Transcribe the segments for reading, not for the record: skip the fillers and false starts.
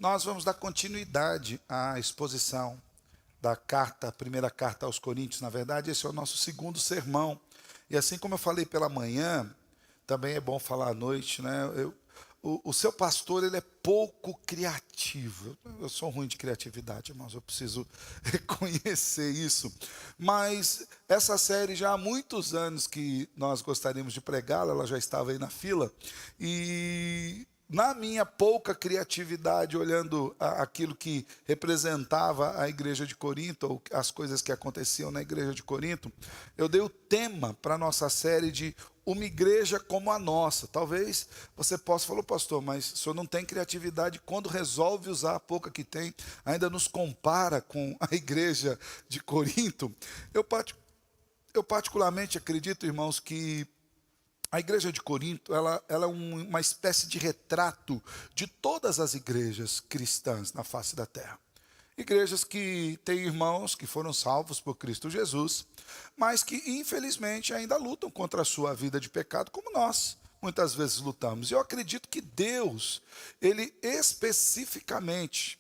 Nós vamos dar continuidade à exposição da carta, a primeira carta aos Coríntios. Na verdade, esse é o nosso segundo sermão. E assim como eu falei pela manhã, também é bom falar à noite, né? O seu pastor, ele é pouco criativo. Eu sou ruim de criatividade, irmãos, eu preciso reconhecer isso. Mas essa série já há muitos anos que nós gostaríamos de pregá-la, ela já estava aí na fila. E na minha pouca criatividade, olhando aquilo que representava a igreja de Corinto, ou as coisas que aconteciam na igreja de Corinto, eu dei o tema para a nossa série de uma igreja como a nossa. Talvez você possa falar, pastor, mas o senhor não tem criatividade quando resolve usar a pouca que tem, ainda nos compara com a igreja de Corinto. Eu particularmente acredito, irmãos, que a igreja de Corinto, ela é uma espécie de retrato de todas as igrejas cristãs na face da terra. Igrejas que têm irmãos que foram salvos por Cristo Jesus, mas que infelizmente ainda lutam contra a sua vida de pecado, como nós muitas vezes lutamos. E eu acredito que Deus, ele especificamente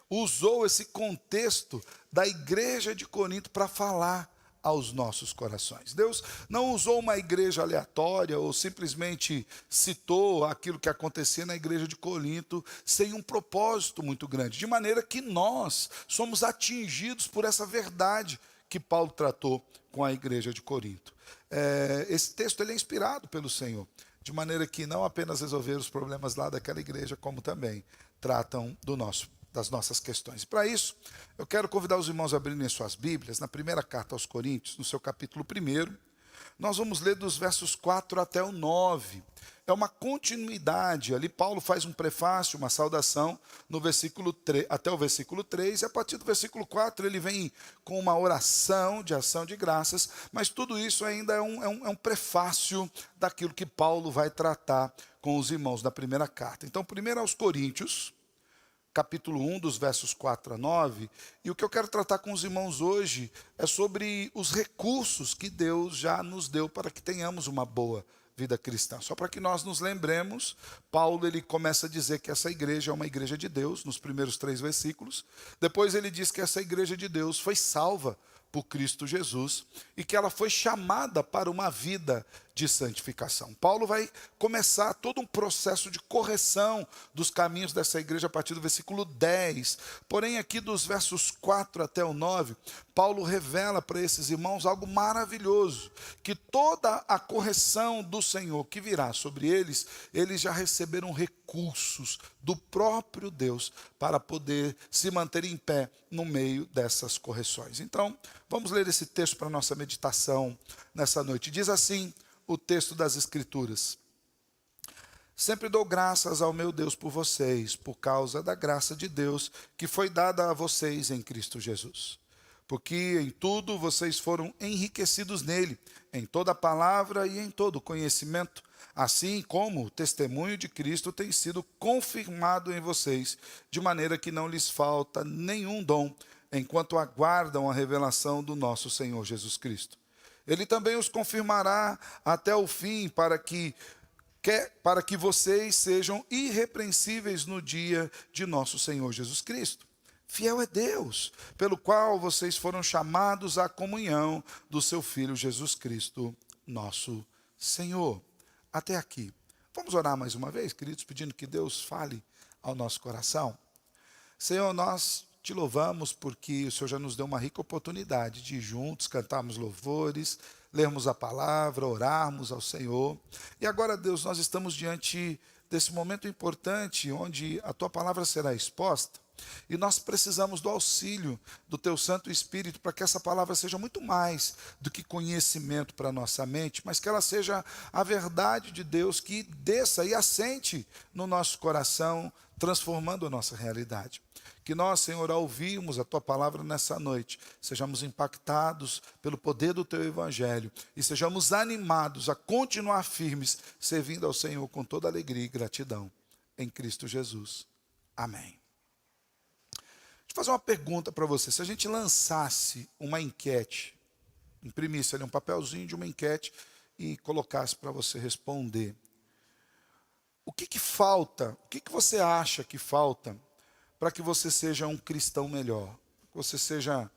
usou esse contexto da igreja de Corinto para falar aos nossos corações. Deus não usou uma igreja aleatória ou simplesmente citou aquilo que acontecia na igreja de Corinto sem um propósito muito grande, de maneira que nós somos atingidos por essa verdade que Paulo tratou com a igreja de Corinto. Esse texto ele é inspirado pelo Senhor, de maneira que não apenas resolver os problemas lá daquela igreja, como também tratam das nossas questões. Para isso, eu quero convidar os irmãos a abrirem suas Bíblias, na primeira carta aos Coríntios, no seu capítulo 1. Nós vamos ler dos versos 4 até o 9. É uma continuidade. Ali Paulo faz um prefácio, uma saudação, no versículo 3, até o versículo 3, e a partir do versículo 4 ele vem com uma oração de ação de graças, mas tudo isso ainda é um prefácio daquilo que Paulo vai tratar com os irmãos na primeira carta. Então, primeiro aos Coríntios, capítulo 1, dos versos 4 a 9, e o que eu quero tratar com os irmãos hoje é sobre os recursos que Deus já nos deu para que tenhamos uma boa vida cristã. Só para que nós nos lembremos, Paulo ele começa a dizer que essa igreja é uma igreja de Deus, nos primeiros 3 versículos. Depois ele diz que essa igreja de Deus foi salva por Cristo Jesus e que ela foi chamada para uma vida de santificação. Paulo vai começar todo um processo de correção dos caminhos dessa igreja a partir do versículo 10. Porém, aqui dos versos 4 até o 9, Paulo revela para esses irmãos algo maravilhoso, que toda a correção do Senhor que virá sobre eles já receberam recursos do próprio Deus para poder se manter em pé no meio dessas correções. Então, vamos ler esse texto para a nossa meditação nessa noite. Diz assim o texto das Escrituras: sempre dou graças ao meu Deus por vocês, por causa da graça de Deus que foi dada a vocês em Cristo Jesus. Porque em tudo vocês foram enriquecidos nele, em toda palavra e em todo conhecimento, assim como o testemunho de Cristo tem sido confirmado em vocês, de maneira que não lhes falta nenhum dom, enquanto aguardam a revelação do nosso Senhor Jesus Cristo. Ele também os confirmará até o fim, para que vocês sejam irrepreensíveis no dia de nosso Senhor Jesus Cristo. Fiel é Deus, pelo qual vocês foram chamados à comunhão do seu Filho Jesus Cristo, nosso Senhor. Até aqui. Vamos orar mais uma vez, queridos, pedindo que Deus fale ao nosso coração. Senhor, nós te louvamos porque o Senhor já nos deu uma rica oportunidade de juntos cantarmos louvores, lermos a palavra, orarmos ao Senhor. E agora, Deus, nós estamos diante desse momento importante onde a tua palavra será exposta. E nós precisamos do auxílio do Teu Santo Espírito para que essa palavra seja muito mais do que conhecimento para a nossa mente, mas que ela seja a verdade de Deus que desça e assente no nosso coração, transformando a nossa realidade. Que nós, Senhor, ao ouvirmos a Tua palavra nessa noite, sejamos impactados pelo poder do Teu Evangelho e sejamos animados a continuar firmes, servindo ao Senhor com toda alegria e gratidão. Em Cristo Jesus. Amém. Deixa eu fazer uma pergunta para você. Se a gente lançasse uma enquete, imprimisse ali um papelzinho de uma enquete e colocasse para você responder, o que falta, o que você acha que falta para que você seja um cristão melhor, que você seja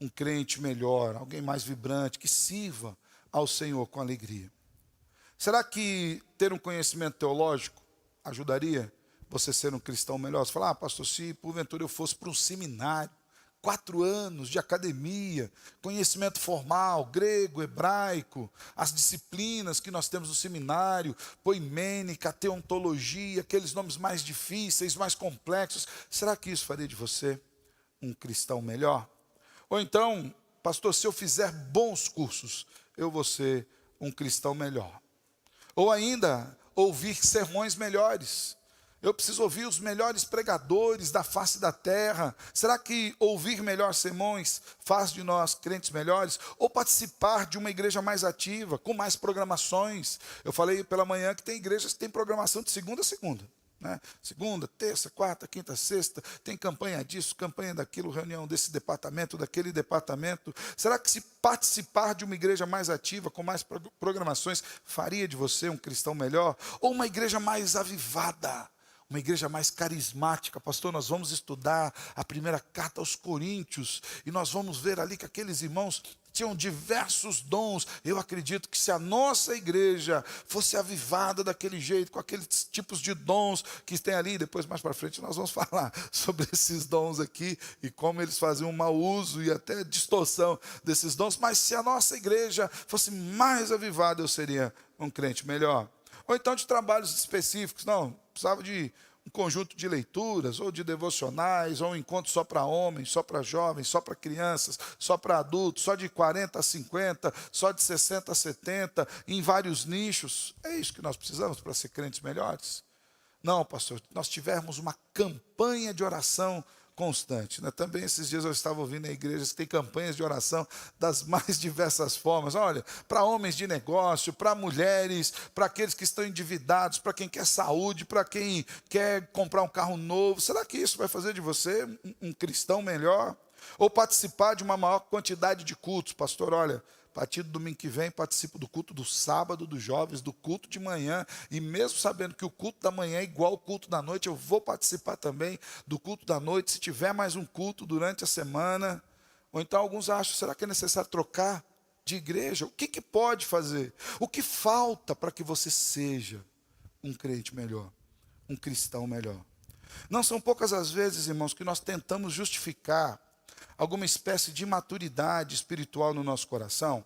um crente melhor, alguém mais vibrante, que sirva ao Senhor com alegria. Será que ter um conhecimento teológico ajudaria você a ser um cristão melhor? Você fala, pastor, se porventura eu fosse para um seminário, 4 anos de academia, conhecimento formal, grego, hebraico, as disciplinas que nós temos no seminário, poimênica, teontologia, aqueles nomes mais difíceis, mais complexos, será que isso faria de você um cristão melhor? Ou então, pastor, se eu fizer bons cursos, eu vou ser um cristão melhor. Ou ainda, ouvir sermões melhores. Eu preciso ouvir os melhores pregadores da face da terra. Será que ouvir melhores sermões faz de nós crentes melhores? Ou participar de uma igreja mais ativa, com mais programações? Eu falei pela manhã que tem igrejas que têm programação de segunda a segunda. Segunda, terça, quarta, quinta, sexta, tem campanha disso, campanha daquilo, reunião desse departamento, daquele departamento. Será que se participar de uma igreja mais ativa, com mais programações, faria de você um cristão melhor? Ou uma igreja mais avivada, uma igreja mais carismática? Pastor, nós vamos estudar a primeira carta aos Coríntios, e nós vamos ver ali que aqueles irmãos tinham diversos dons. Eu acredito que se a nossa igreja fosse avivada daquele jeito, com aqueles tipos de dons que tem ali, depois mais para frente nós vamos falar sobre esses dons aqui, e como eles faziam um mau uso e até distorção desses dons, mas se a nossa igreja fosse mais avivada, eu seria um crente melhor. Ou então de trabalhos específicos, não, precisava de um conjunto de leituras, ou de devocionais, ou um encontro só para homens, só para jovens, só para crianças, só para adultos, só de 40 a 50, só de 60 a 70, em vários nichos. É isso que nós precisamos para ser crentes melhores? Não, pastor, nós tivermos uma campanha de oração constante. Também esses dias eu estava ouvindo em igrejas que tem campanhas de oração das mais diversas formas. Olha, para homens de negócio, para mulheres, para aqueles que estão endividados, para quem quer saúde, para quem quer comprar um carro novo. Será que isso vai fazer de você um cristão melhor? Ou participar de uma maior quantidade de cultos? Pastor, olha, a partir do domingo que vem, participo do culto do sábado dos jovens, do culto de manhã, e mesmo sabendo que o culto da manhã é igual ao culto da noite, eu vou participar também do culto da noite, se tiver mais um culto durante a semana. Ou então alguns acham, será que é necessário trocar de igreja? O que pode fazer? O que falta para que você seja um crente melhor, um cristão melhor? Não são poucas as vezes, irmãos, que nós tentamos justificar alguma espécie de imaturidade espiritual no nosso coração,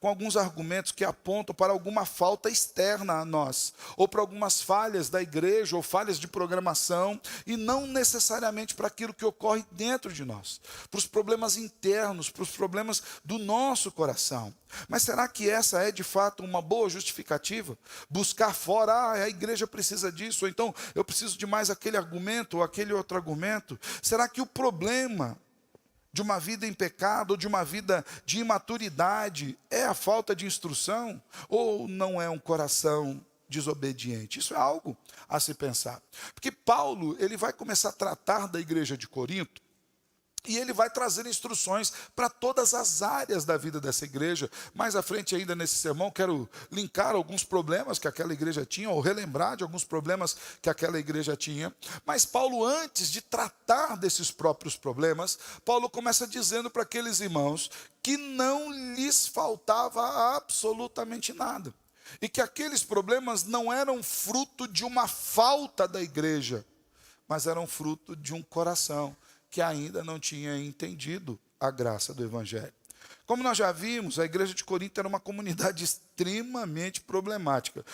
com alguns argumentos que apontam para alguma falta externa a nós, ou para algumas falhas da igreja, ou falhas de programação, e não necessariamente para aquilo que ocorre dentro de nós, para os problemas internos, para os problemas do nosso coração. Mas será que essa é de fato uma boa justificativa? Buscar fora, a igreja precisa disso, ou então eu preciso de mais aquele argumento, ou aquele outro argumento? Será que o problema de uma vida em pecado, ou de uma vida de imaturidade, é a falta de instrução, ou não é um coração desobediente? Isso é algo a se pensar. Porque Paulo, ele vai começar a tratar da igreja de Corinto, e ele vai trazer instruções para todas as áreas da vida dessa igreja. Mais à frente ainda nesse sermão, quero linkar alguns problemas que aquela igreja tinha, ou relembrar de alguns problemas que aquela igreja tinha. Mas Paulo, antes de tratar desses próprios problemas, Paulo começa dizendo para aqueles irmãos que não lhes faltava absolutamente nada. E que aqueles problemas não eram fruto de uma falta da igreja, mas eram fruto de um coração que ainda não tinha entendido a graça do Evangelho. Como nós já vimos, a igreja de Corinto era uma comunidade extremamente problemática.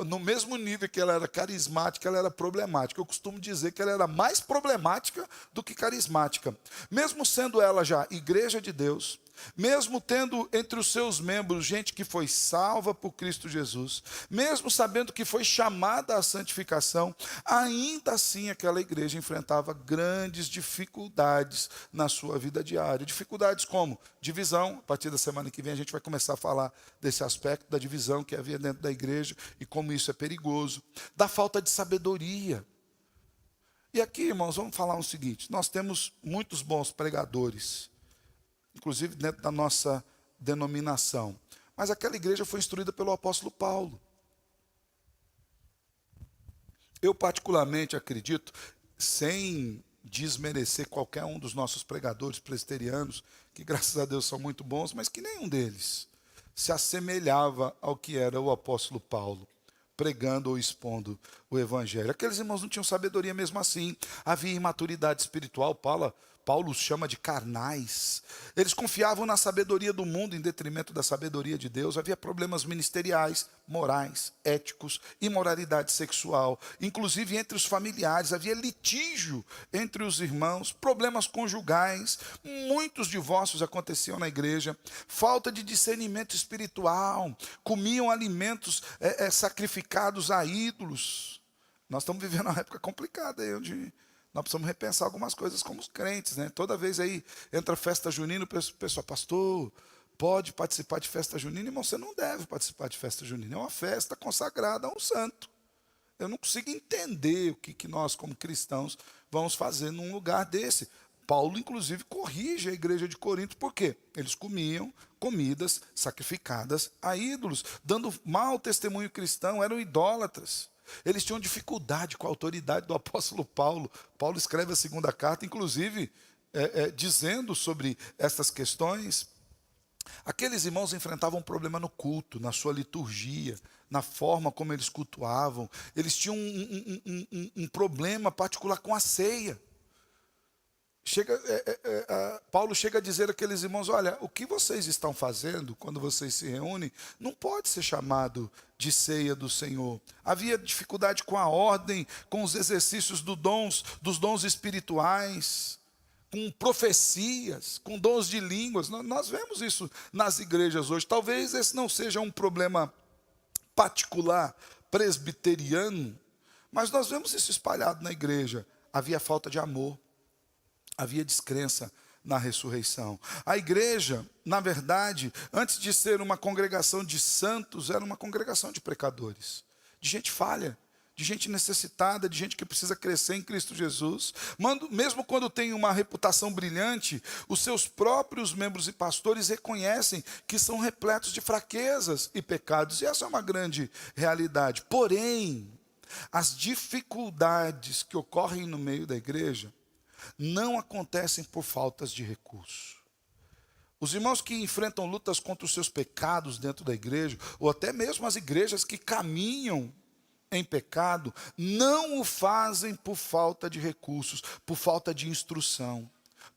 No mesmo nível que ela era carismática, ela era problemática. Eu costumo dizer que ela era mais problemática do que carismática. Mesmo sendo ela já igreja de Deus, mesmo tendo entre os seus membros gente que foi salva por Cristo Jesus, mesmo sabendo que foi chamada à santificação, ainda assim aquela igreja enfrentava grandes dificuldades na sua vida diária. Dificuldades como divisão. A partir da semana que vem a gente vai começar a falar desse aspecto da divisão que havia dentro da igreja e como isso é perigoso. Da falta de sabedoria. E aqui, irmãos, vamos falar o seguinte: nós temos muitos bons pregadores, inclusive dentro da nossa denominação. Mas aquela igreja foi instruída pelo apóstolo Paulo. Eu particularmente acredito, sem desmerecer qualquer um dos nossos pregadores presbiterianos, que graças a Deus são muito bons, mas que nenhum deles se assemelhava ao que era o apóstolo Paulo, pregando ou expondo o evangelho. Aqueles irmãos não tinham sabedoria mesmo assim, havia imaturidade espiritual. Paulo os chama de carnais. Eles confiavam na sabedoria do mundo em detrimento da sabedoria de Deus. Havia problemas ministeriais, morais, éticos, imoralidade sexual, inclusive entre os familiares. Havia litígio entre os irmãos, problemas conjugais, muitos divórcios aconteciam na igreja, falta de discernimento espiritual, comiam alimentos sacrificados a ídolos. Nós estamos vivendo uma época complicada aí, onde nós precisamos repensar algumas coisas como os crentes, né? Toda vez aí entra festa junina, o pessoal, pastor, pode participar de festa junina? Irmão, você não deve participar de festa junina. É uma festa consagrada a um santo. Eu não consigo entender o que nós, como cristãos, vamos fazer num lugar desse. Paulo, inclusive, corrige a igreja de Corinto. Por quê? Eles comiam comidas sacrificadas a ídolos, dando mau testemunho cristão, eram idólatras. Eles tinham dificuldade com a autoridade do apóstolo Paulo. Paulo escreve a segunda carta, inclusive, dizendo sobre essas questões. Aqueles irmãos enfrentavam um problema no culto, na sua liturgia, na forma como eles cultuavam. Eles tinham um problema particular com a ceia. Paulo chega a dizer àqueles irmãos, olha, o que vocês estão fazendo quando vocês se reúnem não pode ser chamado de ceia do Senhor. Havia dificuldade com a ordem, com os exercícios dos dons espirituais, com profecias, com dons de línguas. Nós vemos isso nas igrejas hoje. Talvez esse não seja um problema particular presbiteriano, mas nós vemos isso espalhado na igreja. Havia falta de amor. Havia descrença na ressurreição. A igreja, na verdade, antes de ser uma congregação de santos, era uma congregação de pecadores, de gente falha, de gente necessitada, de gente que precisa crescer em Cristo Jesus. Mesmo quando tem uma reputação brilhante, os seus próprios membros e pastores reconhecem que são repletos de fraquezas e pecados, e essa é uma grande realidade. Porém, as dificuldades que ocorrem no meio da igreja não acontecem por faltas de recurso. Os irmãos que enfrentam lutas contra os seus pecados dentro da igreja, ou até mesmo as igrejas que caminham em pecado, não o fazem por falta de recursos, por falta de instrução.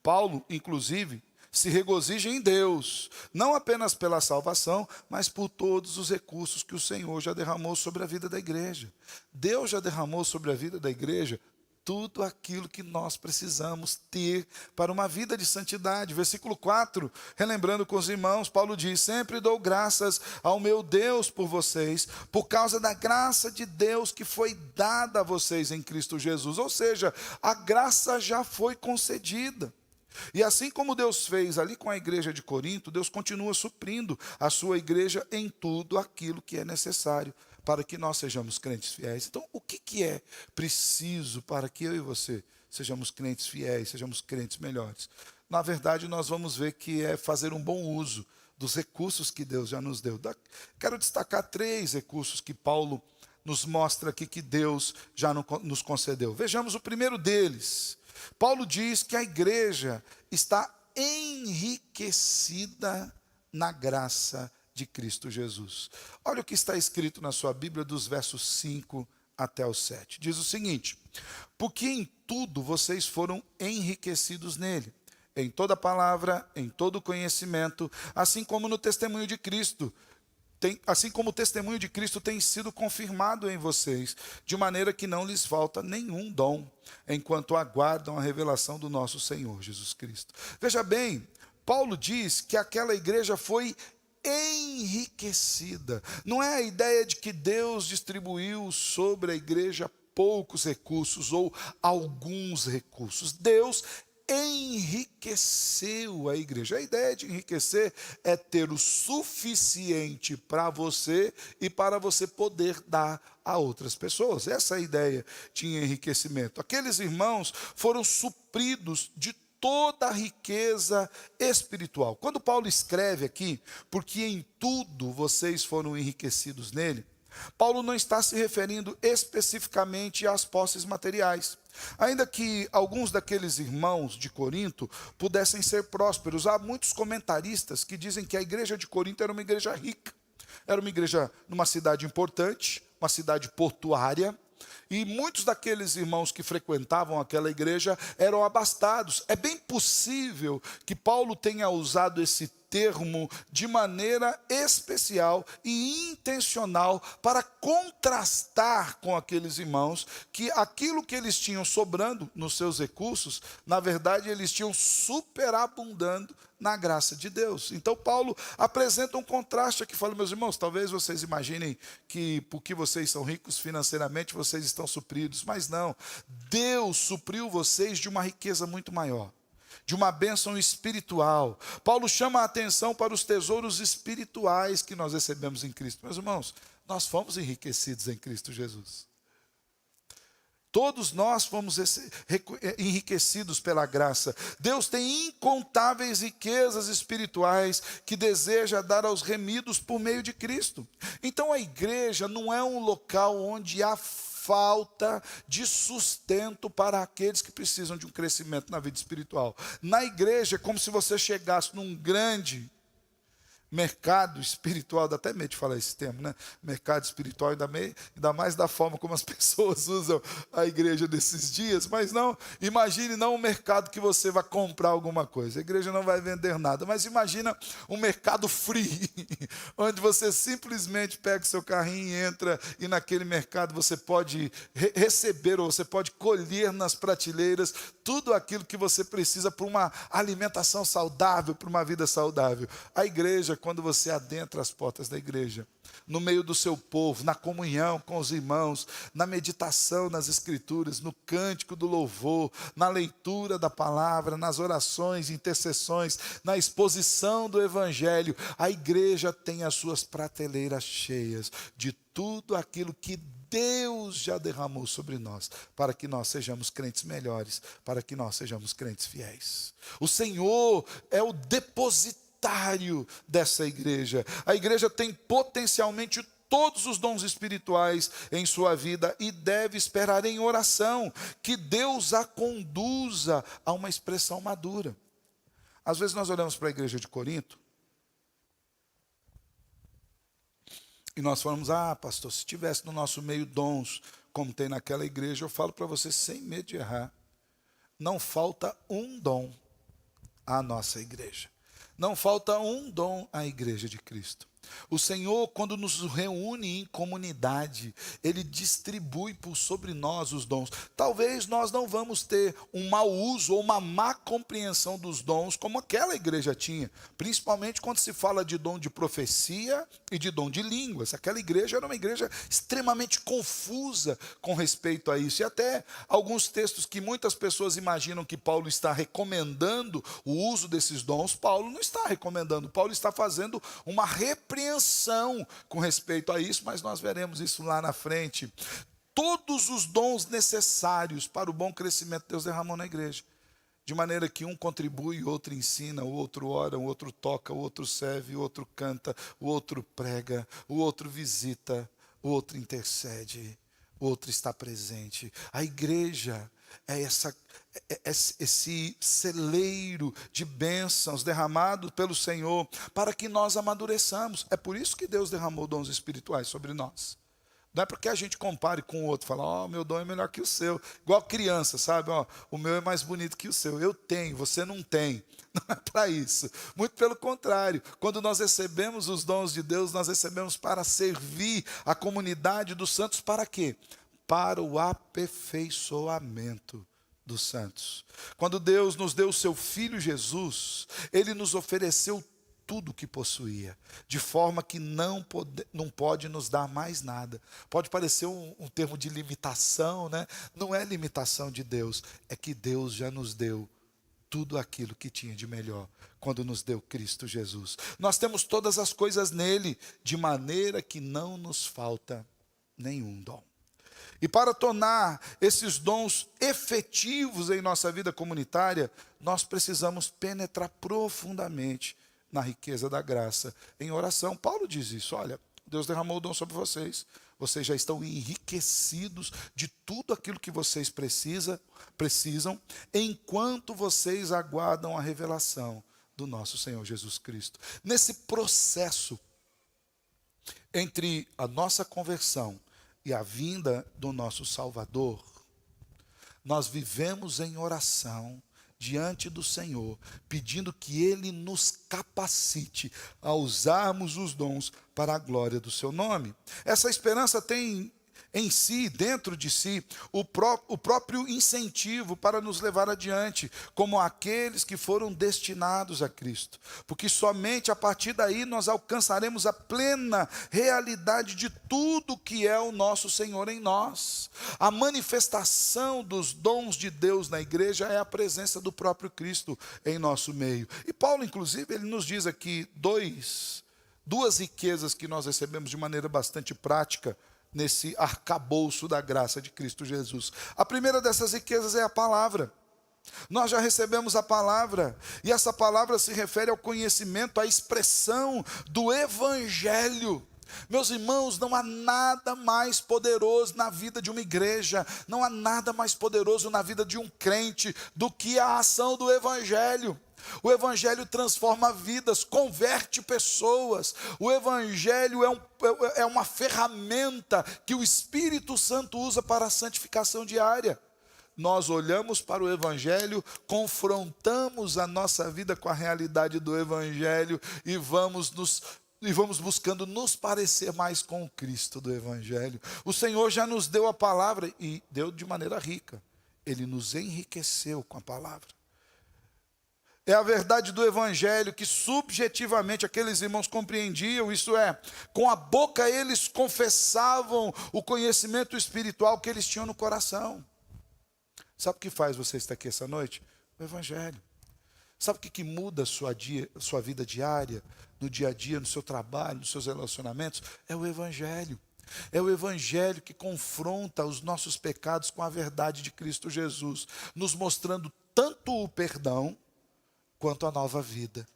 Paulo, inclusive, se regozija em Deus, não apenas pela salvação, mas por todos os recursos que o Senhor já derramou sobre a vida da igreja. Deus já derramou sobre a vida da igreja tudo aquilo que nós precisamos ter para uma vida de santidade. Versículo 4, relembrando com os irmãos, Paulo diz, sempre dou graças ao meu Deus por vocês, por causa da graça de Deus que foi dada a vocês em Cristo Jesus. Ou seja, a graça já foi concedida. E assim como Deus fez ali com a igreja de Corinto, Deus continua suprindo a sua igreja em tudo aquilo que é necessário para que nós sejamos crentes fiéis. Então, o que é preciso para que eu e você sejamos crentes fiéis, sejamos crentes melhores? Na verdade, nós vamos ver que é fazer um bom uso dos recursos que Deus já nos deu. Quero destacar 3 recursos que Paulo nos mostra aqui que Deus já nos concedeu. Vejamos o primeiro deles. Paulo diz que a igreja está enriquecida na graça de Cristo Jesus. Olha o que está escrito na sua Bíblia dos versos 5 até o 7. Diz o seguinte, porque em tudo vocês foram enriquecidos nele, em toda palavra, em todo conhecimento, assim como no testemunho de Cristo. Assim como o testemunho de Cristo tem sido confirmado em vocês, de maneira que não lhes falta nenhum dom, enquanto aguardam a revelação do nosso Senhor Jesus Cristo. Veja bem, Paulo diz que aquela igreja foi enriquecida. Não é a ideia de que Deus distribuiu sobre a igreja poucos recursos ou alguns recursos. Deus enriqueceu a igreja. A ideia de enriquecer é ter o suficiente para você e para você poder dar a outras pessoas. Essa é a ideia de enriquecimento. Aqueles irmãos foram supridos de toda a riqueza espiritual. Quando Paulo escreve aqui, porque em tudo vocês foram enriquecidos nele, Paulo não está se referindo especificamente às posses materiais. Ainda que alguns daqueles irmãos de Corinto pudessem ser prósperos, há muitos comentaristas que dizem que a igreja de Corinto era uma igreja rica. Era uma igreja numa cidade importante, uma cidade portuária, e muitos daqueles irmãos que frequentavam aquela igreja eram abastados. É bem possível que Paulo tenha usado esse termo de maneira especial e intencional para contrastar com aqueles irmãos que aquilo que eles tinham sobrando nos seus recursos, na verdade eles tinham superabundando na graça de Deus. Então Paulo apresenta um contraste aqui, fala, meus irmãos, talvez vocês imaginem que porque vocês são ricos financeiramente, vocês estão supridos, mas não, Deus supriu vocês de uma riqueza muito maior, de uma bênção espiritual. Paulo chama a atenção para os tesouros espirituais que nós recebemos em Cristo. Meus irmãos, nós fomos enriquecidos em Cristo Jesus. Todos nós fomos enriquecidos pela graça. Deus tem incontáveis riquezas espirituais que deseja dar aos remidos por meio de Cristo. Então a igreja não é um local onde há falta de sustento para aqueles que precisam de um crescimento na vida espiritual. Na igreja é como se você chegasse num grande mercado espiritual, dá até medo de falar esse termo, né? Mercado espiritual, ainda mais da forma como as pessoas usam a igreja desses dias, mas não, imagine não um mercado que você vai comprar alguma coisa, a igreja não vai vender nada, mas imagina um mercado free, onde você simplesmente pega o seu carrinho e entra, e naquele mercado você pode receber, ou você pode colher nas prateleiras, tudo aquilo que você precisa para uma alimentação saudável, para uma vida saudável. A igreja, quando você adentra as portas da igreja, no meio do seu povo, na comunhão com os irmãos, na meditação nas escrituras, no cântico do louvor, na leitura da palavra, nas orações, intercessões, na exposição do evangelho, a igreja tem as suas prateleiras cheias de tudo aquilo que Deus já derramou sobre nós, para que nós sejamos crentes melhores, para que nós sejamos crentes fiéis. O Senhor é o depositário dessa igreja. A igreja tem potencialmente todos os dons espirituais em sua vida e deve esperar em oração que Deus a conduza a uma expressão madura. Às vezes nós olhamos para a igreja de Corinto e nós falamos, pastor, se tivesse no nosso meio dons, como tem naquela igreja, eu falo para você sem medo de errar, não falta um dom à nossa igreja. Não falta um dom à igreja de Cristo. O Senhor, quando nos reúne em comunidade, Ele distribui por sobre nós os dons. Talvez nós não vamos ter um mau uso ou uma má compreensão dos dons, como aquela igreja tinha. Principalmente quando se fala de dom de profecia e de dom de línguas. Aquela igreja era uma igreja extremamente confusa com respeito a isso. E até alguns textos que muitas pessoas imaginam que Paulo está recomendando o uso desses dons, Paulo não está recomendando. Paulo está fazendo uma repreensão com respeito a isso, mas nós veremos isso lá na frente. Todos os dons necessários para o bom crescimento Deus derramou na igreja, de maneira que um contribui, o outro ensina, o outro ora, o outro toca, o outro serve, o outro canta, o outro prega, o outro visita, o outro intercede, o outro está presente. A igreja é esse celeiro de bênçãos derramado pelo Senhor para que nós amadureçamos. É por isso que Deus derramou dons espirituais sobre nós. Não é porque a gente compare com o outro, fala, meu dom é melhor que o seu. Igual criança, sabe? O meu é mais bonito que o seu. Eu tenho, você não tem. Não é para isso. Muito pelo contrário. Quando nós recebemos os dons de Deus, nós recebemos para servir a comunidade dos santos. Para quê? Para o aperfeiçoamento dos santos. Quando Deus nos deu o seu Filho Jesus, Ele nos ofereceu tudo o que possuía, de forma que não pode nos dar mais nada. Pode parecer um termo de limitação, né? Não é limitação de Deus, é que Deus já nos deu tudo aquilo que tinha de melhor, quando nos deu Cristo Jesus. Nós temos todas as coisas nele, de maneira que não nos falta nenhum dom. E para tornar esses dons efetivos em nossa vida comunitária, nós precisamos penetrar profundamente na riqueza da graça em oração. Paulo diz isso, olha, Deus derramou o dom sobre vocês, vocês já estão enriquecidos de tudo aquilo que vocês precisam, enquanto vocês aguardam a revelação do nosso Senhor Jesus Cristo. Nesse processo entre a nossa conversão e a vinda do nosso Salvador, nós vivemos em oração diante do Senhor, pedindo que Ele nos capacite a usarmos os dons para a glória do seu nome. Essa esperança tem em si, dentro de si, o próprio incentivo para nos levar adiante, como aqueles que foram destinados a Cristo. Porque somente a partir daí nós alcançaremos a plena realidade de tudo que é o nosso Senhor em nós. A manifestação dos dons de Deus na igreja é a presença do próprio Cristo em nosso meio. E Paulo, inclusive, ele nos diz aqui duas riquezas que nós recebemos de maneira bastante prática nesse arcabouço da graça de Cristo Jesus. A primeira dessas riquezas é a palavra. Nós já recebemos a palavra, e essa palavra se refere ao conhecimento, à expressão do Evangelho. Meus irmãos, não há nada mais poderoso na vida de uma igreja, não há nada mais poderoso na vida de um crente do que a ação do Evangelho. O Evangelho transforma vidas, converte pessoas. O Evangelho é uma ferramenta que o Espírito Santo usa para a santificação diária. Nós olhamos para o Evangelho, confrontamos a nossa vida com a realidade do Evangelho e vamos buscando nos parecer mais com o Cristo do Evangelho. O Senhor já nos deu a palavra e deu de maneira rica. Ele nos enriqueceu com a palavra. É a verdade do Evangelho que subjetivamente aqueles irmãos compreendiam, isso é, com a boca eles confessavam o conhecimento espiritual que eles tinham no coração. Sabe o que faz você estar aqui essa noite? O Evangelho. Sabe o que muda a sua vida diária, no dia a dia, no seu trabalho, nos seus relacionamentos? É o Evangelho. É o Evangelho que confronta os nossos pecados com a verdade de Cristo Jesus, nos mostrando tanto o perdão, quanto a nova vida.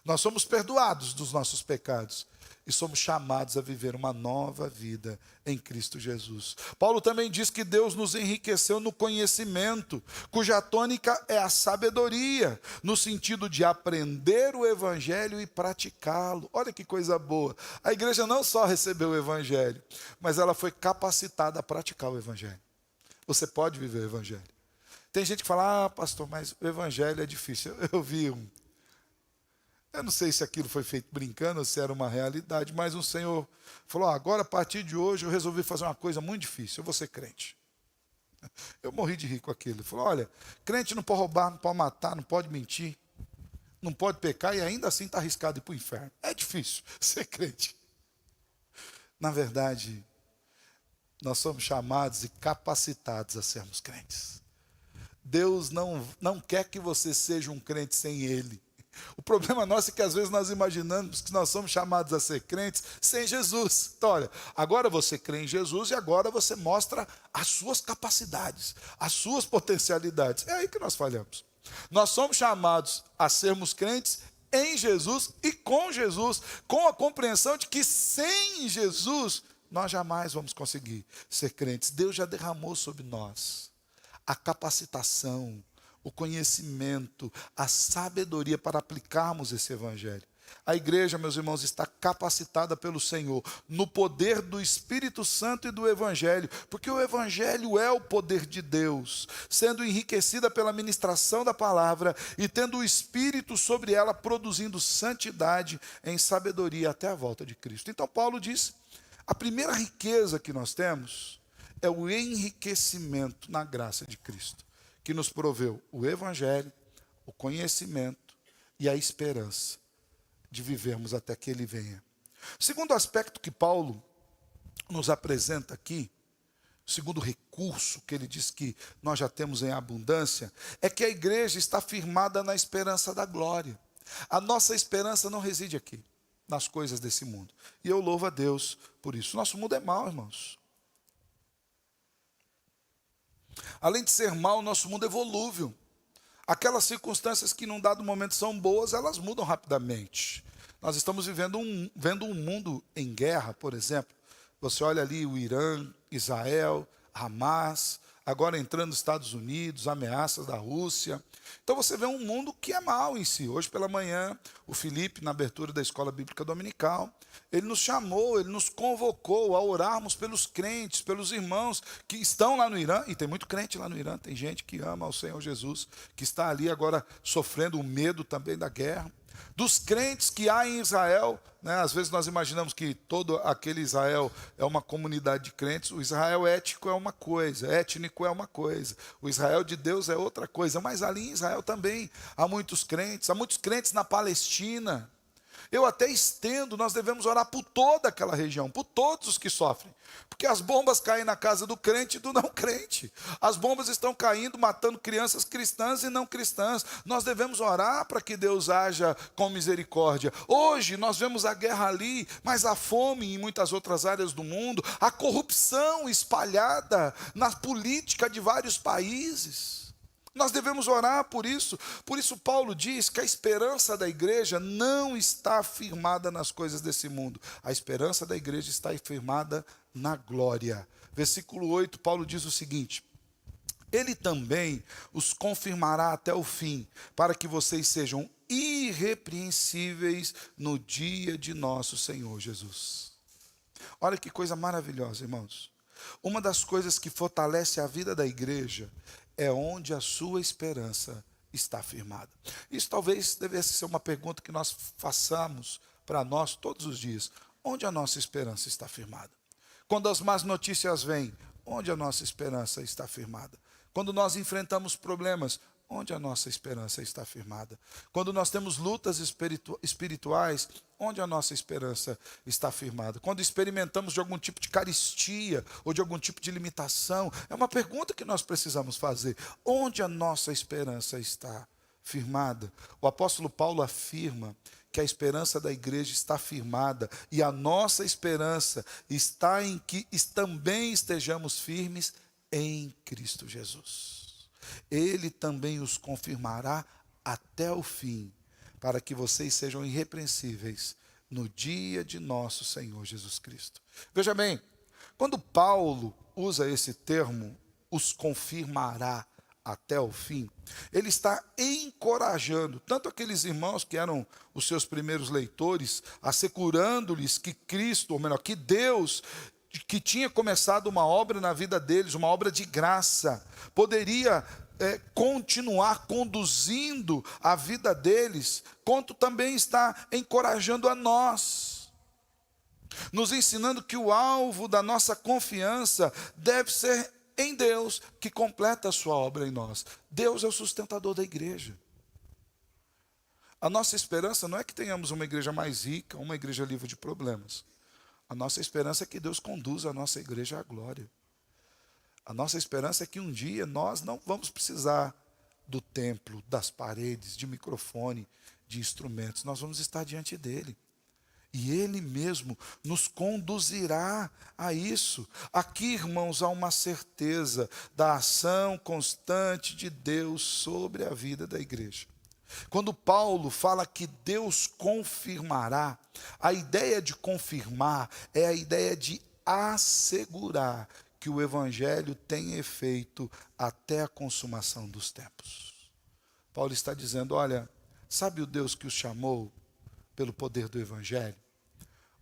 Nós somos perdoados dos nossos pecados e somos chamados a viver uma nova vida em Cristo Jesus. Paulo também diz que Deus nos enriqueceu no conhecimento, cuja tônica é a sabedoria, no sentido de aprender o Evangelho e praticá-lo. Olha que coisa boa. A igreja não só recebeu o Evangelho, mas ela foi capacitada a praticar o Evangelho. Você pode viver o Evangelho. Tem gente que fala, pastor, mas o Evangelho é difícil. Eu não sei se aquilo foi feito brincando ou se era uma realidade, mas um senhor falou, agora a partir de hoje eu resolvi fazer uma coisa muito difícil, eu vou ser crente. Eu morri de rir com aquilo. Ele falou, olha, crente não pode roubar, não pode matar, não pode mentir, não pode pecar e ainda assim está arriscado ir para o inferno. É difícil ser crente. Na verdade, nós somos chamados e capacitados a sermos crentes. Deus não quer que você seja um crente sem Ele. O problema nosso é que às vezes nós imaginamos que nós somos chamados a ser crentes sem Jesus. Então, olha, agora você crê em Jesus e agora você mostra as suas capacidades, as suas potencialidades. É aí que nós falhamos. Nós somos chamados a sermos crentes em Jesus e com Jesus, com a compreensão de que sem Jesus nós jamais vamos conseguir ser crentes. Deus já derramou sobre nós a capacitação, o conhecimento, a sabedoria para aplicarmos esse Evangelho. A igreja, meus irmãos, está capacitada pelo Senhor no poder do Espírito Santo e do Evangelho, porque o Evangelho é o poder de Deus, sendo enriquecida pela ministração da palavra e tendo o Espírito sobre ela, produzindo santidade em sabedoria até a volta de Cristo. Então Paulo diz, a primeira riqueza que nós temos é o enriquecimento na graça de Cristo, que nos proveu o Evangelho, o conhecimento e a esperança de vivermos até que Ele venha. O segundo aspecto que Paulo nos apresenta aqui, o segundo recurso que ele diz que nós já temos em abundância, é que a igreja está firmada na esperança da glória. A nossa esperança não reside aqui, nas coisas desse mundo. E eu louvo a Deus por isso. Nosso mundo é mau, irmãos. Além de ser mau, nosso mundo é volúvel. Aquelas circunstâncias que num dado momento são boas, elas mudam rapidamente. Nós estamos vendo um mundo em guerra, por exemplo. Você olha ali o Irã, Israel, Hamas, agora entrando nos Estados Unidos, ameaças da Rússia. Então você vê um mundo que é mau em si. Hoje pela manhã, o Felipe, na abertura da Escola Bíblica Dominical, ele nos chamou, ele nos convocou a orarmos pelos crentes, pelos irmãos que estão lá no Irã, e tem muito crente lá no Irã, tem gente que ama ao Senhor Jesus, que está ali agora sofrendo o medo também da guerra. Dos crentes que há em Israel, né? Às vezes nós imaginamos que todo aquele Israel é uma comunidade de crentes. O Israel étnico é uma coisa, o Israel de Deus é outra coisa, mas ali em Israel também há muitos crentes na Palestina. Eu até estendo, nós devemos orar por toda aquela região, por todos os que sofrem. Porque as bombas caem na casa do crente e do não crente. As bombas estão caindo, matando crianças cristãs e não cristãs. Nós devemos orar para que Deus haja com misericórdia. Hoje nós vemos a guerra ali, mas a fome em muitas outras áreas do mundo, a corrupção espalhada na política de vários países. Nós devemos orar por isso. Por isso Paulo diz que a esperança da igreja não está firmada nas coisas desse mundo. A esperança da igreja está firmada na glória. Versículo 8, Paulo diz o seguinte: Ele também os confirmará até o fim, para que vocês sejam irrepreensíveis no dia de nosso Senhor Jesus. Olha que coisa maravilhosa, irmãos. Uma das coisas que fortalece a vida da igreja é onde a sua esperança está firmada. Isso talvez devesse ser uma pergunta que nós façamos para nós todos os dias. Onde a nossa esperança está firmada? Quando as más notícias vêm, onde a nossa esperança está firmada? Quando nós enfrentamos problemas, onde a nossa esperança está firmada? Quando nós temos lutas espirituais, onde a nossa esperança está firmada? Quando experimentamos de algum tipo de carestia ou de algum tipo de limitação, é uma pergunta que nós precisamos fazer. Onde a nossa esperança está firmada? O apóstolo Paulo afirma que a esperança da igreja está firmada e a nossa esperança está em que também estejamos firmes em Cristo Jesus. Ele também os confirmará até o fim, para que vocês sejam irrepreensíveis no dia de nosso Senhor Jesus Cristo. Veja bem, quando Paulo usa esse termo, os confirmará até o fim, ele está encorajando tanto aqueles irmãos que eram os seus primeiros leitores, assegurando-lhes que Cristo, ou melhor, que Deus, que tinha começado uma obra na vida deles, uma obra de graça, poderia continuar conduzindo a vida deles, quanto também está encorajando a nós, nos ensinando que o alvo da nossa confiança deve ser em Deus, que completa a sua obra em nós. Deus é o sustentador da igreja. A nossa esperança não é que tenhamos uma igreja mais rica, uma igreja livre de problemas. A nossa esperança é que Deus conduza a nossa igreja à glória. A nossa esperança é que um dia nós não vamos precisar do templo, das paredes, de microfone, de instrumentos. Nós vamos estar diante dele. E ele mesmo nos conduzirá a isso. Aqui, irmãos, há uma certeza da ação constante de Deus sobre a vida da igreja. Quando Paulo fala que Deus confirmará, a ideia de confirmar é a ideia de assegurar que o evangelho tem efeito até a consumação dos tempos. Paulo está dizendo, olha, sabe o Deus que os chamou pelo poder do evangelho?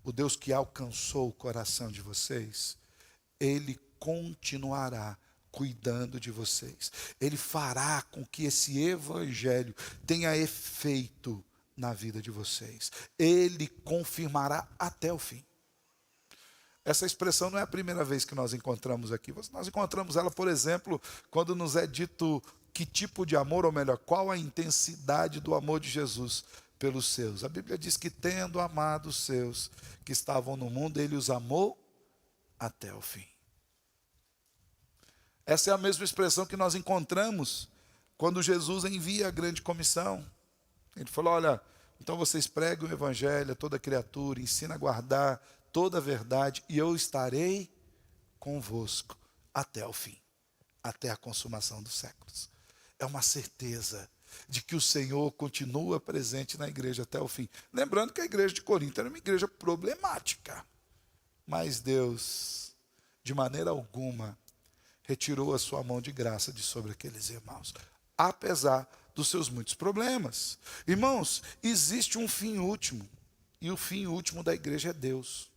O Deus que alcançou o coração de vocês, ele continuará cuidando de vocês. Ele fará com que esse evangelho tenha efeito na vida de vocês. Ele confirmará até o fim. Essa expressão não é a primeira vez que nós encontramos aqui. Nós encontramos ela, por exemplo, quando nos é dito que tipo de amor, ou melhor, qual a intensidade do amor de Jesus pelos seus. A Bíblia diz que, tendo amado os seus que estavam no mundo, ele os amou até o fim. Essa é a mesma expressão que nós encontramos quando Jesus envia a grande comissão. Ele falou, olha, então vocês pregam o evangelho a toda criatura, ensina a guardar toda a verdade, e eu estarei convosco até o fim, até a consumação dos séculos. É uma certeza de que o Senhor continua presente na igreja até o fim. Lembrando que a igreja de Corinto era uma igreja problemática. Mas Deus, de maneira alguma, retirou a sua mão de graça de sobre aqueles irmãos, apesar dos seus muitos problemas. Irmãos, existe um fim último, e o fim último da igreja é Deus.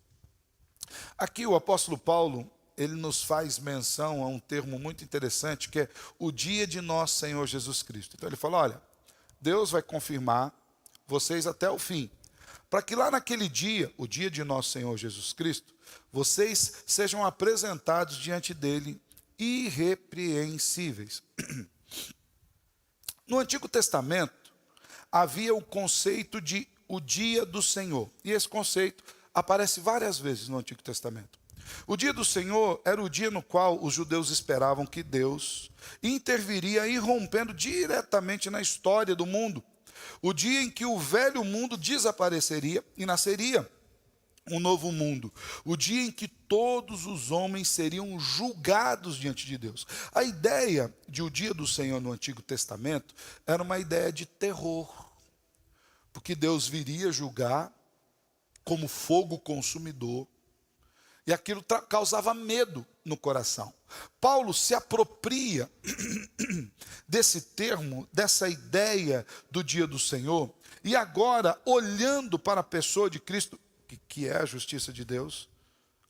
Aqui o apóstolo Paulo, ele nos faz menção a um termo muito interessante, que é o dia de nosso Senhor Jesus Cristo. Então ele fala, olha, Deus vai confirmar vocês até o fim, para que lá naquele dia, o dia de nosso Senhor Jesus Cristo, vocês sejam apresentados diante dele irrepreensíveis. No Antigo Testamento, havia o conceito de o dia do Senhor. E esse conceito aparece várias vezes no Antigo Testamento. O dia do Senhor era o dia no qual os judeus esperavam que Deus interviria, irrompendo diretamente na história do mundo. O dia em que o velho mundo desapareceria e nasceria um novo mundo. O dia em que todos os homens seriam julgados diante de Deus. A ideia de o dia do Senhor no Antigo Testamento era uma ideia de terror, porque Deus viria julgar como fogo consumidor, e aquilo causava medo no coração. Paulo se apropria desse termo, dessa ideia do dia do Senhor, e agora, olhando para a pessoa de Cristo, que é a justiça de Deus,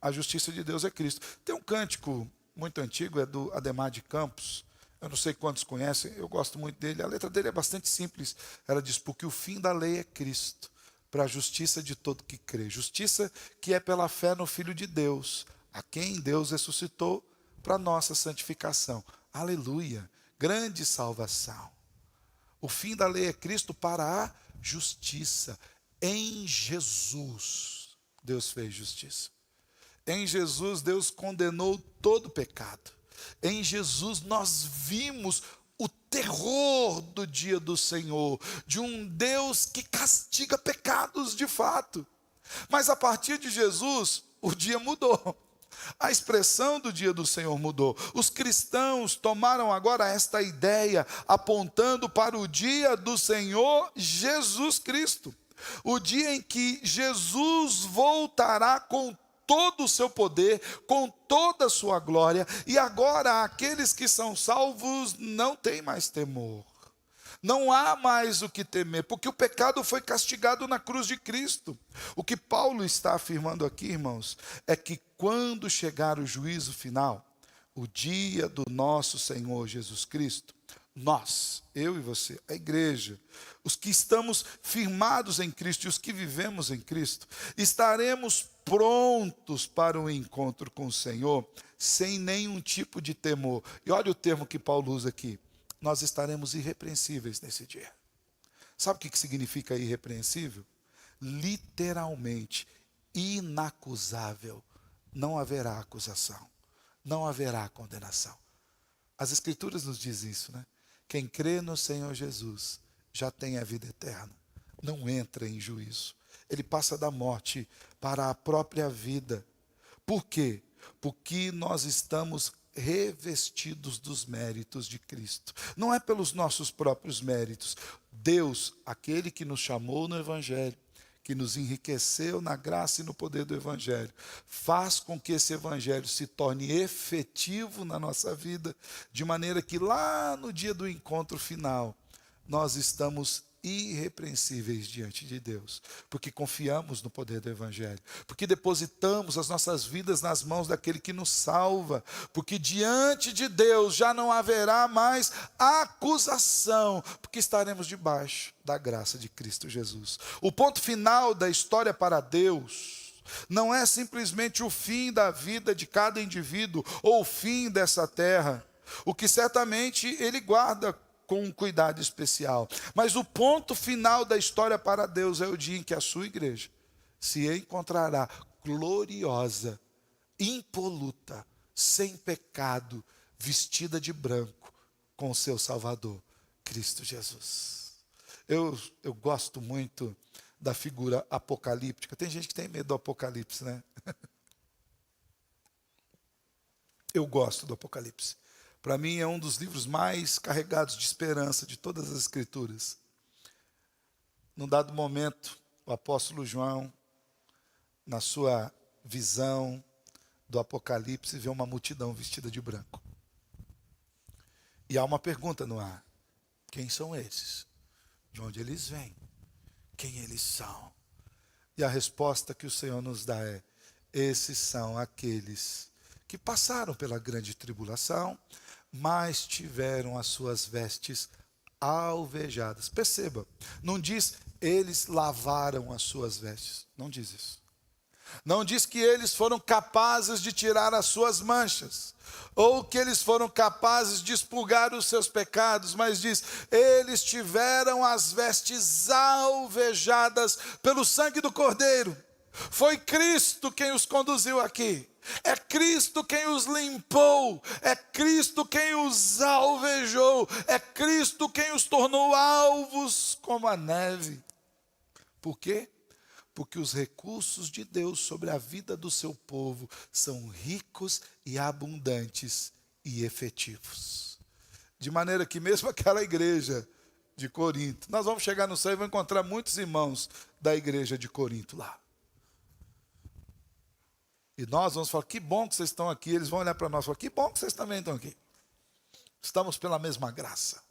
a justiça de Deus é Cristo. Tem um cântico muito antigo, é do Ademar de Campos, eu não sei quantos conhecem, eu gosto muito dele, a letra dele é bastante simples, ela diz, porque o fim da lei é Cristo, para a justiça de todo que crê, justiça que é pela fé no Filho de Deus, a quem Deus ressuscitou para nossa santificação. Aleluia, grande salvação. O fim da lei é Cristo para a justiça. Em Jesus, Deus fez justiça. Em Jesus, Deus condenou todo pecado. Em Jesus, nós vimos o terror do dia do Senhor, de um Deus que castiga pecados de fato. Mas a partir de Jesus, o dia mudou. A expressão do dia do Senhor mudou. Os cristãos tomaram agora esta ideia, apontando para o dia do Senhor Jesus Cristo. O dia em que Jesus voltará com todo o seu poder, com toda a sua glória, e agora aqueles que são salvos não têm mais temor. Não há mais o que temer, porque o pecado foi castigado na cruz de Cristo. O que Paulo está afirmando aqui, irmãos, é que quando chegar o juízo final, o dia do nosso Senhor Jesus Cristo, nós, eu e você, a igreja, os que estamos firmados em Cristo e os que vivemos em Cristo, estaremos prontos para o encontro com o Senhor, sem nenhum tipo de temor. E olha o termo que Paulo usa aqui, nós estaremos irrepreensíveis nesse dia. Sabe o que significa irrepreensível? Literalmente, inacusável. Não haverá acusação, não haverá condenação. As Escrituras nos dizem isso, né? Quem crê no Senhor Jesus já tem a vida eterna, não entra em juízo. Ele passa da morte para a própria vida. Por quê? Porque nós estamos revestidos dos méritos de Cristo. Não é pelos nossos próprios méritos. Deus, aquele que nos chamou no Evangelho, que nos enriqueceu na graça e no poder do Evangelho, faz com que esse Evangelho se torne efetivo na nossa vida, de maneira que lá no dia do encontro final, nós estamos irrepreensíveis diante de Deus, porque confiamos no poder do Evangelho, porque depositamos as nossas vidas nas mãos daquele que nos salva, porque diante de Deus já não haverá mais acusação, porque estaremos debaixo da graça de Cristo Jesus. O ponto final da história para Deus não é simplesmente o fim da vida de cada indivíduo ou o fim dessa terra, o que certamente Ele guarda com um cuidado especial. Mas o ponto final da história para Deus é o dia em que a sua igreja se encontrará gloriosa, impoluta, sem pecado, vestida de branco, com o seu Salvador, Cristo Jesus. Eu gosto muito da figura apocalíptica. Tem gente que tem medo do Apocalipse, né? Eu gosto do Apocalipse. Para mim é um dos livros mais carregados de esperança de todas as Escrituras. Num dado momento, o apóstolo João, na sua visão do Apocalipse e vê uma multidão vestida de branco. E há uma pergunta no ar: quem são esses? De onde eles vêm? Quem eles são? E a resposta que o Senhor nos dá é: esses são aqueles que passaram pela grande tribulação, mas tiveram as suas vestes alvejadas. Perceba, não diz eles lavaram as suas vestes. Não diz isso. Não diz que eles foram capazes de tirar as suas manchas, ou que eles foram capazes de expurgar os seus pecados, mas diz, eles tiveram as vestes alvejadas pelo sangue do Cordeiro. Foi Cristo quem os conduziu aqui. É Cristo quem os limpou, é Cristo quem os alvejou, é Cristo quem os tornou alvos como a neve. Por quê? Porque os recursos de Deus sobre a vida do seu povo são ricos e abundantes e efetivos. De maneira que mesmo aquela igreja de Corinto, nós vamos chegar no céu e vamos encontrar muitos irmãos da igreja de Corinto lá. E nós vamos falar, que bom que vocês estão aqui. Eles vão olhar para nós e falar, que bom que vocês também estão aqui. Estamos pela mesma graça,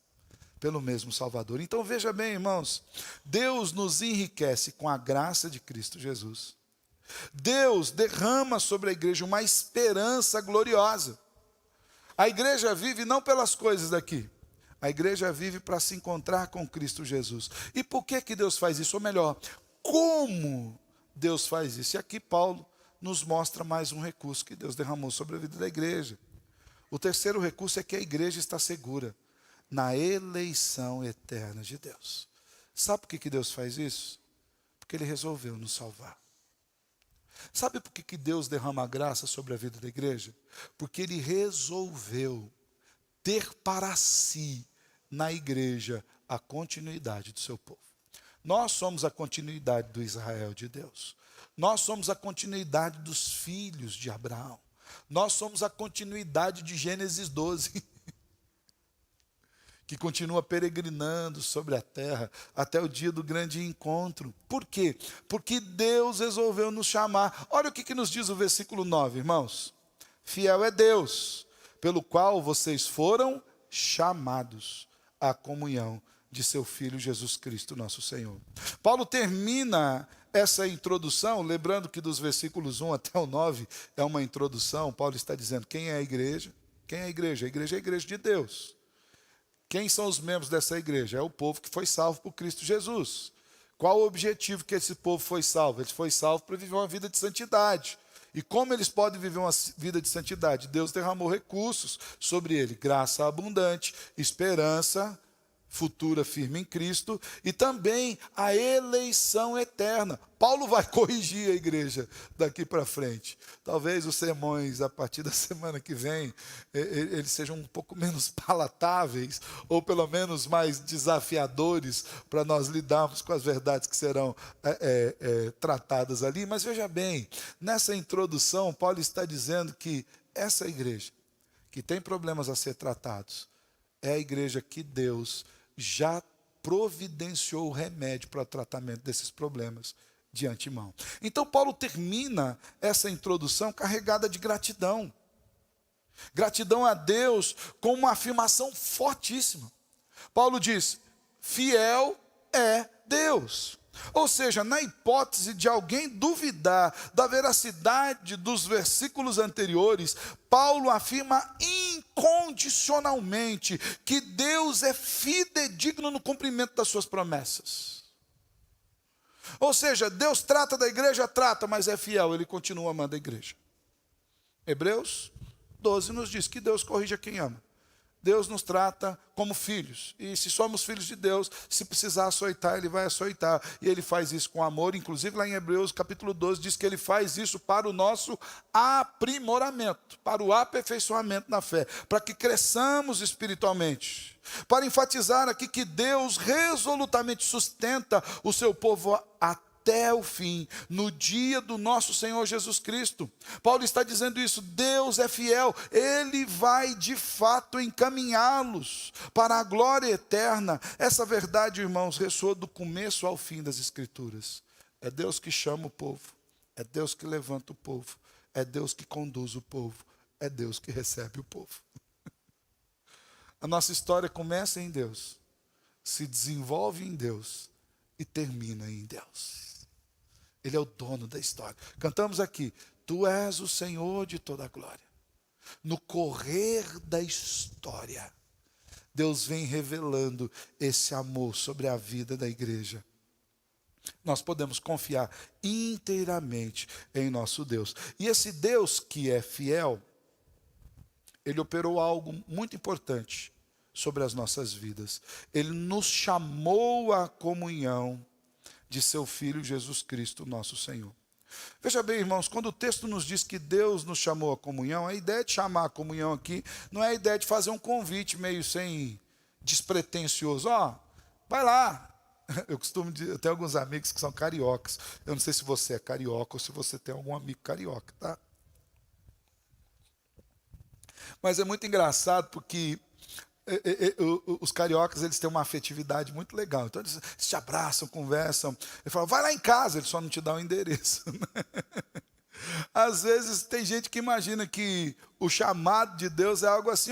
pelo mesmo Salvador. Então veja bem, irmãos, Deus nos enriquece com a graça de Cristo Jesus. Deus derrama sobre a igreja uma esperança gloriosa. A igreja vive não pelas coisas daqui. A igreja vive para se encontrar com Cristo Jesus. E por que Deus faz isso? Ou melhor, como Deus faz isso? E aqui Paulo nos mostra mais um recurso que Deus derramou sobre a vida da igreja. O terceiro recurso é que a igreja está segura na eleição eterna de Deus. Sabe por que Deus faz isso? Porque Ele resolveu nos salvar. Sabe por que Deus derrama a graça sobre a vida da igreja? Porque Ele resolveu ter para si, na igreja, a continuidade do seu povo. Nós somos a continuidade do Israel de Deus. Nós somos a continuidade dos filhos de Abraão. Nós somos a continuidade de Gênesis 12, que continua peregrinando sobre a terra até o dia do grande encontro. Por quê? Porque Deus resolveu nos chamar. Olha o que nos diz o versículo 9, irmãos. Fiel é Deus, pelo qual vocês foram chamados à comunhão de seu Filho Jesus Cristo, nosso Senhor. Paulo termina essa introdução, lembrando que dos versículos 1 até o 9 é uma introdução. Paulo está dizendo quem é a igreja. Quem é a igreja? A igreja é a igreja de Deus. Quem são os membros dessa igreja? É o povo que foi salvo por Cristo Jesus. Qual o objetivo que esse povo foi salvo? Ele foi salvo para viver uma vida de santidade. E como eles podem viver uma vida de santidade? Deus derramou recursos sobre ele, graça abundante, esperança futura firme em Cristo e também a eleição eterna. Paulo vai corrigir a igreja daqui para frente. Talvez os sermões a partir da semana que vem eles sejam um pouco menos palatáveis ou pelo menos mais desafiadores para nós lidarmos com as verdades que serão tratadas ali. Mas veja bem, nessa introdução Paulo está dizendo que essa igreja que tem problemas a ser tratados é a igreja que Deus já providenciou o remédio para o tratamento desses problemas de antemão. Então Paulo termina essa introdução carregada de gratidão. Gratidão a Deus com uma afirmação fortíssima. Paulo diz, fiel é Deus. Ou seja, na hipótese de alguém duvidar da veracidade dos versículos anteriores, Paulo afirma incondicionalmente que Deus é fidedigno no cumprimento das suas promessas. Ou seja, Deus trata da igreja, trata, mas é fiel, Ele continua amando a igreja. Hebreus 12 nos diz que Deus corrige a quem ama. Deus nos trata como filhos. E se somos filhos de Deus, se precisar açoitar, Ele vai açoitar. E Ele faz isso com amor. Inclusive lá em Hebreus capítulo 12 diz que Ele faz isso para o nosso aprimoramento, para o aperfeiçoamento na fé, para que cresçamos espiritualmente. Para enfatizar aqui que Deus resolutamente sustenta o seu povo até o fim, no dia do nosso Senhor Jesus Cristo. Paulo está dizendo isso, Deus é fiel, Ele vai de fato encaminhá-los para a glória eterna. Essa verdade, irmãos, ressoa do começo ao fim das Escrituras. É Deus que chama o povo, É Deus que levanta o povo. É Deus que conduz o povo. É Deus que recebe o povo. A nossa história começa em Deus, se desenvolve em Deus e termina em Deus. Ele é o dono da história. Cantamos aqui: Tu és o Senhor de toda a glória. No correr da história, Deus vem revelando esse amor sobre a vida da igreja. Nós podemos confiar inteiramente em nosso Deus. E esse Deus que é fiel, Ele operou algo muito importante sobre as nossas vidas. Ele nos chamou à comunhão de seu Filho Jesus Cristo, nosso Senhor. Veja bem, irmãos, quando o texto nos diz que Deus nos chamou à comunhão, a ideia de chamar a comunhão aqui não é a ideia de fazer um convite meio sem despretensioso. Vai lá. Eu costumo dizer, eu tenho alguns amigos que são cariocas. Eu não sei se você é carioca ou se você tem algum amigo carioca, tá? Mas é muito engraçado porque os cariocas, eles têm uma afetividade muito legal. Então eles se abraçam, conversam. Ele fala: vai lá em casa, ele só não te dá o endereço. Às vezes tem gente que imagina que o chamado de Deus é algo assim: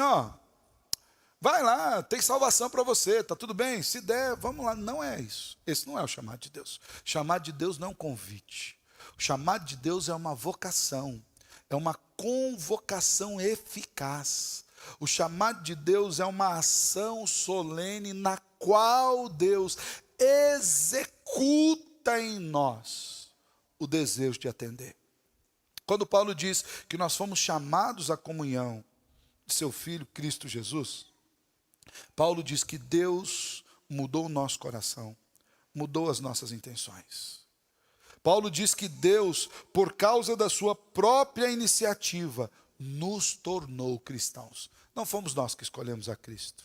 vai lá, tem salvação para você, tá tudo bem? Se der, vamos lá. Não é isso. Esse não é o chamado de Deus. O chamado de Deus não é um convite. O chamado de Deus é uma vocação. É uma convocação eficaz. O chamado de Deus é uma ação solene na qual Deus executa em nós o desejo de atender. Quando Paulo diz que nós fomos chamados à comunhão de seu Filho, Cristo Jesus, Paulo diz que Deus mudou o nosso coração, mudou as nossas intenções. Paulo diz que Deus, por causa da sua própria iniciativa, nos tornou cristãos. Não fomos nós que escolhemos a Cristo.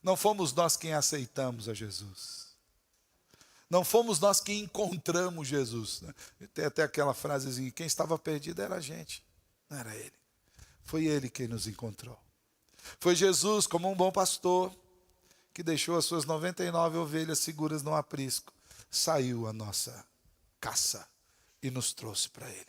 Não fomos nós quem aceitamos a Jesus. Não fomos nós quem encontramos Jesus. Tem até aquela frasezinha: quem estava perdido era a gente, não era Ele. Foi Ele quem nos encontrou. Foi Jesus, como um bom pastor, que deixou as suas 99 ovelhas seguras no aprisco, saiu a nossa caça e nos trouxe para Ele.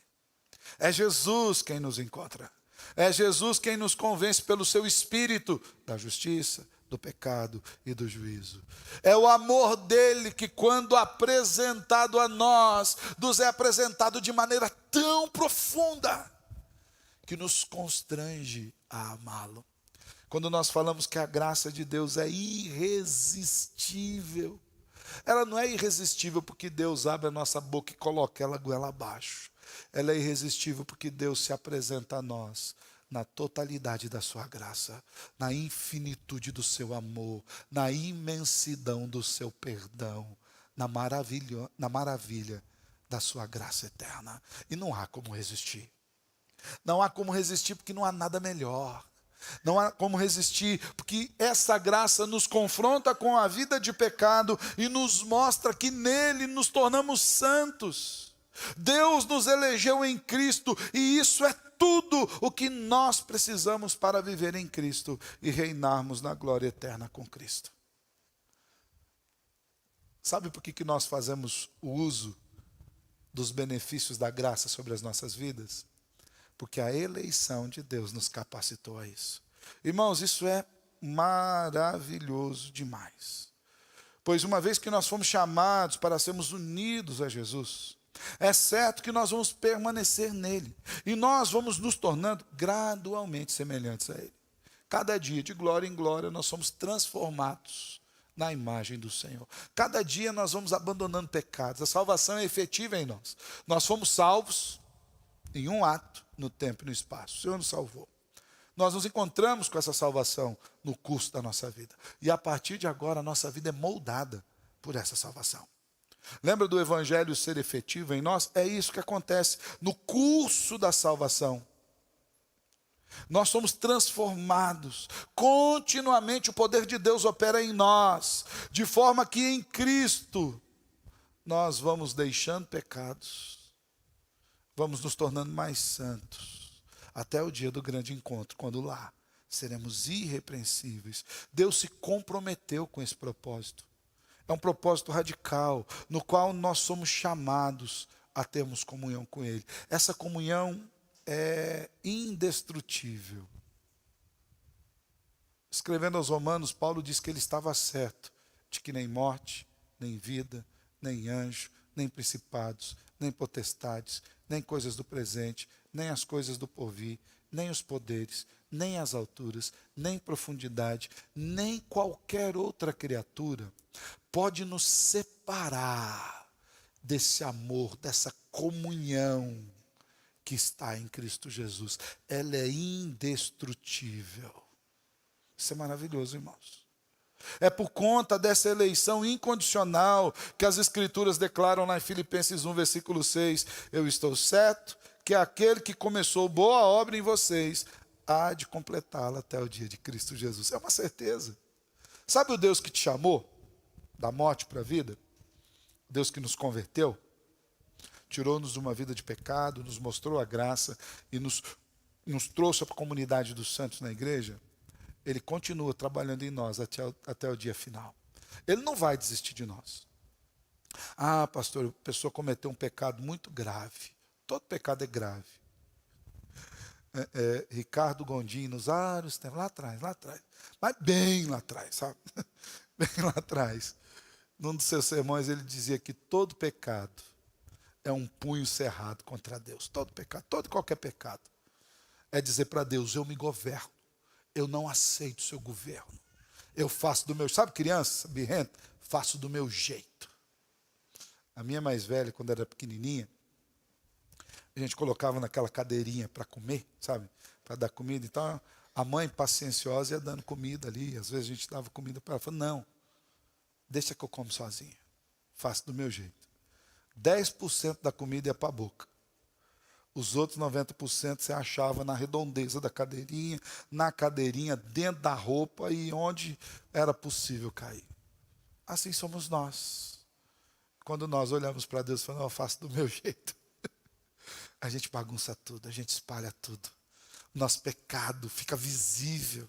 É Jesus quem nos encontra. É Jesus quem nos convence pelo seu Espírito da justiça, do pecado e do juízo. É o amor dele que, quando apresentado a nós, nos é apresentado de maneira tão profunda que nos constrange a amá-lo. Quando nós falamos que a graça de Deus é irresistível, ela não é irresistível porque Deus abre a nossa boca e coloca ela goela abaixo. Ela é irresistível porque Deus se apresenta a nós na totalidade da sua graça, na infinitude do seu amor, na imensidão do seu perdão, na maravilha da sua graça eterna. E não há como resistir. Não há como resistir porque não há nada melhor. Não há como resistir, porque essa graça nos confronta com a vida de pecado e nos mostra que nele nos tornamos santos. Deus nos elegeu em Cristo e isso é tudo o que nós precisamos para viver em Cristo e reinarmos na glória eterna com Cristo. Sabe por que nós fazemos o uso dos benefícios da graça sobre as nossas vidas? Porque a eleição de Deus nos capacitou a isso. Irmãos, isso é maravilhoso demais. Pois uma vez que nós fomos chamados para sermos unidos a Jesus, é certo que nós vamos permanecer nele. E nós vamos nos tornando gradualmente semelhantes a ele. Cada dia, de glória em glória, nós somos transformados na imagem do Senhor. Cada dia nós vamos abandonando pecados. A salvação é efetiva em nós. Nós fomos salvos em um ato, no tempo e no espaço. O Senhor nos salvou. Nós nos encontramos com essa salvação no curso da nossa vida. E a partir de agora, a nossa vida é moldada por essa salvação. Lembra do evangelho ser efetivo em nós? É isso que acontece no curso da salvação. Nós somos transformados. Continuamente o poder de Deus opera em nós. De forma que em Cristo nós vamos deixando pecados. Vamos nos tornando mais santos, até o dia do grande encontro, quando lá seremos irrepreensíveis. Deus se comprometeu com esse propósito. É um propósito radical, no qual nós somos chamados a termos comunhão com Ele. Essa comunhão é indestrutível. Escrevendo aos Romanos, Paulo diz que ele estava certo de que nem morte, nem vida, nem anjo, nem principados, nem potestades, nem coisas do presente, nem as coisas do porvir, nem os poderes, nem as alturas, nem profundidade, nem qualquer outra criatura pode nos separar desse amor, dessa comunhão que está em Cristo Jesus. Ela é indestrutível. Isso é maravilhoso, irmãos. É por conta dessa eleição incondicional que as Escrituras declaram lá em Filipenses 1, versículo 6, eu estou certo que aquele que começou boa obra em vocês há de completá-la até o dia de Cristo Jesus. É uma certeza. Sabe o Deus que te chamou da morte para a vida? Deus que nos converteu, tirou-nos de uma vida de pecado, nos mostrou a graça e nos trouxe para a comunidade dos santos na igreja. Ele continua trabalhando em nós até o dia final. Ele não vai desistir de nós. Ah, pastor, a pessoa cometeu um pecado muito grave. Todo pecado é grave. Ricardo Gondim, nos vários tempos, lá atrás. Mas bem lá atrás, sabe? Bem lá atrás. Num dos seus sermões ele dizia que todo pecado é um punho cerrado contra Deus. Todo pecado, todo e qualquer pecado. É dizer para Deus, eu me governo. Eu não aceito o seu governo. Eu faço do meu... Sabe criança birrenta? Faço do meu jeito. A minha mais velha, quando era pequenininha, a gente colocava naquela cadeirinha para comer, sabe? Para dar comida. Então, a mãe pacienciosa ia dando comida ali. Às vezes a gente dava comida para ela. Falava, não, deixa que eu como sozinha. Faço do meu jeito. 10% da comida ia para a boca. Os outros 90% você achava na redondeza da cadeirinha, na cadeirinha, dentro da roupa e onde era possível cair. Assim somos nós. Quando nós olhamos para Deus e falamos, eu faço do meu jeito. A gente bagunça tudo, a gente espalha tudo. Nosso pecado fica visível.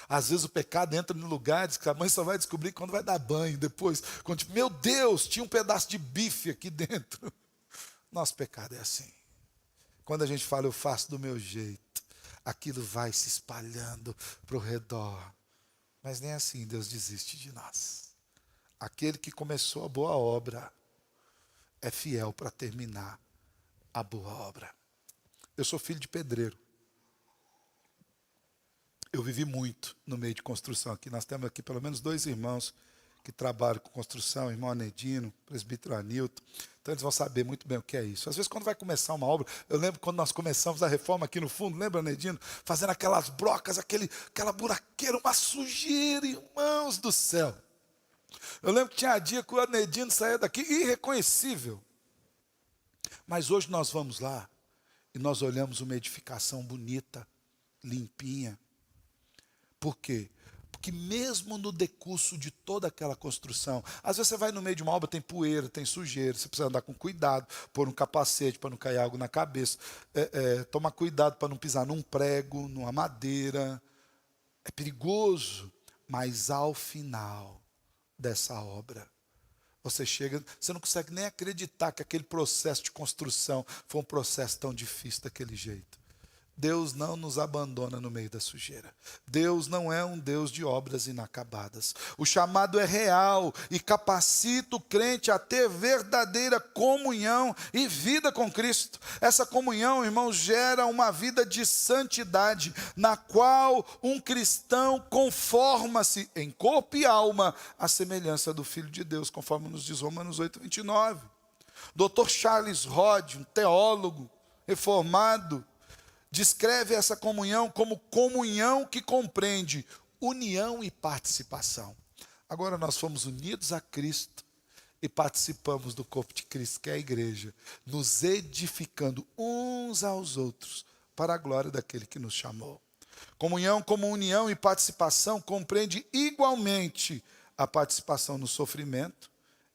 Às vezes o pecado entra em lugares que a mãe só vai descobrir quando vai dar banho. Depois, quando tipo, meu Deus, tinha um pedaço de bife aqui dentro. Nosso pecado é assim. Quando a gente fala, eu faço do meu jeito, aquilo vai se espalhando para o redor. Mas nem assim Deus desiste de nós. Aquele que começou a boa obra é fiel para terminar a boa obra. Eu sou filho de pedreiro. Eu vivi muito no meio de construção aqui. Nós temos aqui pelo menos 2 irmãos que trabalham com construção, o irmão Anedino, o presbítero Anilton. Então eles vão saber muito bem o que é isso. Às vezes quando vai começar uma obra, eu lembro quando nós começamos a reforma aqui no fundo, lembra, Anedino? Fazendo aquelas brocas, aquela buraqueira, uma sujeira, irmãos do céu. Eu lembro que tinha dia que o Anedino saía daqui irreconhecível. Mas hoje nós vamos lá e nós olhamos uma edificação bonita, limpinha. Por quê? Porque mesmo no decurso de toda aquela construção, às vezes você vai no meio de uma obra, tem poeira, tem sujeira, você precisa andar com cuidado, pôr um capacete para não cair algo na cabeça, tomar cuidado para não pisar num prego, numa madeira. É perigoso, mas ao final dessa obra, você chega, você não consegue nem acreditar que aquele processo de construção foi um processo tão difícil daquele jeito. Deus não nos abandona no meio da sujeira. Deus não é um Deus de obras inacabadas. O chamado é real e capacita o crente a ter verdadeira comunhão e vida com Cristo. Essa comunhão, irmãos, gera uma vida de santidade, na qual um cristão conforma-se em corpo e alma à semelhança do Filho de Deus, conforme nos diz Romanos 8, 29. Dr. Charles Rod, um teólogo reformado, descreve essa comunhão como comunhão que compreende união e participação. Agora nós fomos unidos a Cristo e participamos do corpo de Cristo, que é a igreja, nos edificando uns aos outros para a glória daquele que nos chamou. Comunhão como união e participação compreende igualmente a participação no sofrimento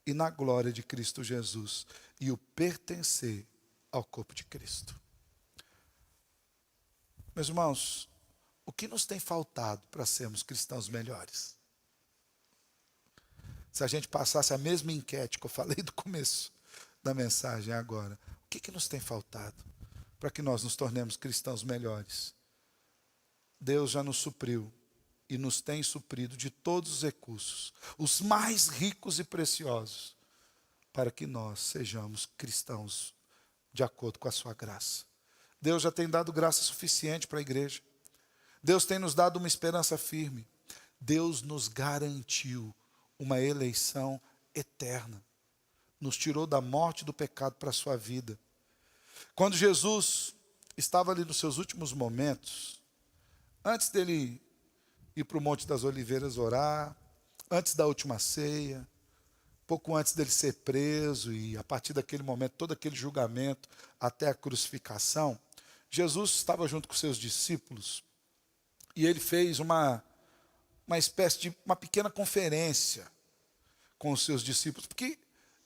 e na glória de Cristo Jesus e o pertencer ao corpo de Cristo. Meus irmãos, o que nos tem faltado para sermos cristãos melhores? Se a gente passasse a mesma enquete que eu falei do começo, da mensagem agora. O que nos tem faltado para que nós nos tornemos cristãos melhores? Deus já nos supriu e nos tem suprido de todos os recursos, os mais ricos e preciosos, para que nós sejamos cristãos de acordo com a sua graça. Deus já tem dado graça suficiente para a igreja. Deus tem nos dado uma esperança firme. Deus nos garantiu uma eleição eterna. Nos tirou da morte e do pecado para a sua vida. Quando Jesus estava ali nos seus últimos momentos, antes dele ir para o Monte das Oliveiras orar, antes da última ceia, pouco antes dele ser preso e a partir daquele momento, todo aquele julgamento até a crucificação, Jesus estava junto com seus discípulos e ele fez uma espécie de uma pequena conferência com os seus discípulos, porque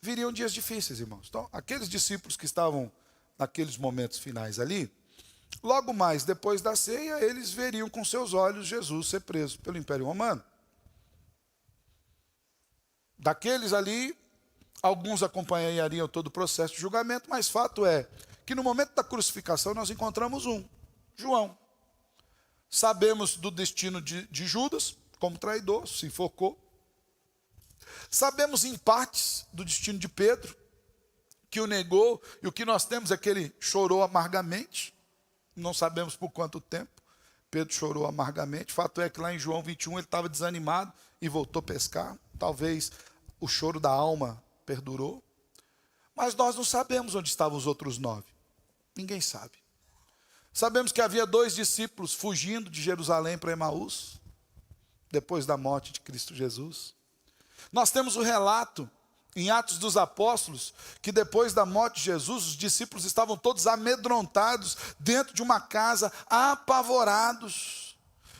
viriam dias difíceis, irmãos. Então, aqueles discípulos que estavam naqueles momentos finais ali, logo mais depois da ceia, eles veriam com seus olhos Jesus ser preso pelo Império Romano. Daqueles ali, alguns acompanhariam todo o processo de julgamento, mas fato é que no momento da crucificação nós encontramos João. Sabemos do destino de Judas, como traidor, se enforcou. Sabemos em partes do destino de Pedro, que o negou, e o que nós temos é que ele chorou amargamente. Não sabemos por quanto tempo Pedro chorou amargamente. Fato é que lá em João 21 ele estava desanimado e voltou a pescar. Talvez o choro da alma perdurou. Mas nós não sabemos onde estavam os outros 9. Ninguém sabe. Sabemos que havia 2 discípulos fugindo de Jerusalém para Emaús, depois da morte de Cristo Jesus. Nós temos o relato em Atos dos Apóstolos, que depois da morte de Jesus, os discípulos estavam todos amedrontados dentro de uma casa, apavorados.